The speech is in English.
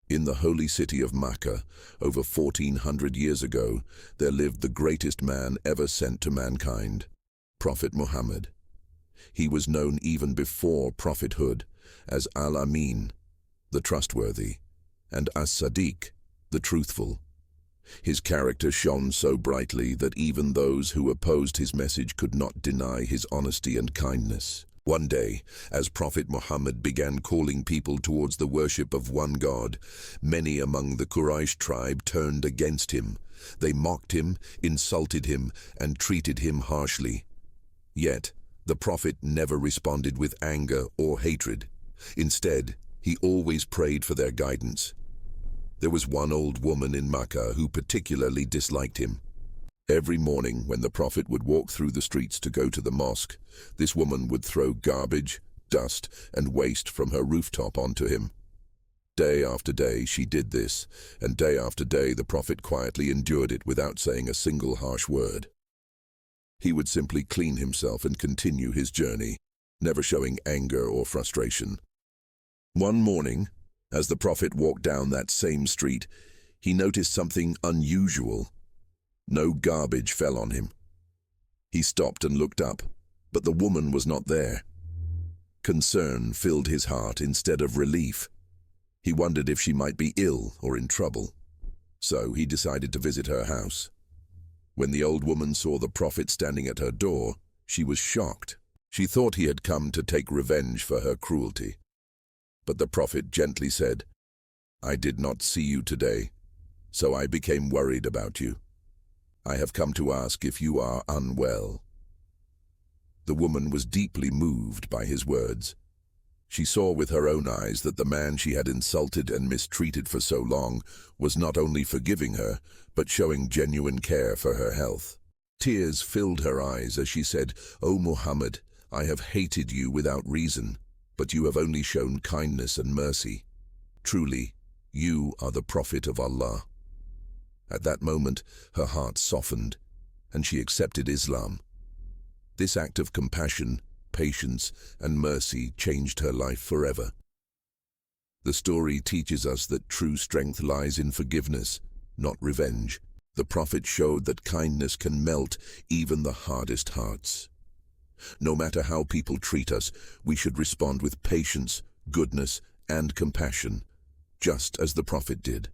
In the holy city of Makkah, over 1400 years ago, there lived the greatest man ever sent to mankind, Prophet Muhammad. He was known even before prophethood as Al-Amin, the trustworthy, and As-Sadiq, the truthful. His character shone so brightly that even those who opposed his message could not deny his honesty and kindness. One day, as Prophet Muhammad began calling people towards the worship of one God, many among the Quraysh tribe turned against him. They mocked him, insulted him, and treated him harshly. Yet, the Prophet never responded with anger or hatred. Instead, he always prayed for their guidance. There was one old woman in Makkah who particularly disliked him. Every morning when the Prophet would walk through the streets to go to the mosque, this woman would throw garbage, dust, and waste from her rooftop onto him. Day after day she did this, and day after day the Prophet quietly endured it without saying a single harsh word. He would simply clean himself and continue his journey, never showing anger or frustration. One morning, as the Prophet walked down that same street, he noticed something unusual. No garbage fell on him. He stopped and looked up, but the woman was not there. Concern filled his heart instead of relief. He wondered if she might be ill or in trouble. So he decided to visit her house. When the old woman saw the Prophet standing at her door, she was shocked. She thought he had come to take revenge for her cruelty. But the Prophet gently said, "I did not see you today, so I became worried about you. I have come to ask if you are unwell." The woman was deeply moved by his words. She saw with her own eyes that the man she had insulted and mistreated for so long was not only forgiving her, but showing genuine care for her health. Tears filled her eyes as she said, "O Muhammad, I have hated you without reason, but you have only shown kindness and mercy. Truly, you are the Prophet of Allah." At that moment, her heart softened, and she accepted Islam. This act of compassion, patience, and mercy changed her life forever. The story teaches us that true strength lies in forgiveness, not revenge. The Prophet showed that kindness can melt even the hardest hearts. No matter how people treat us, we should respond with patience, goodness, and compassion, just as the Prophet did.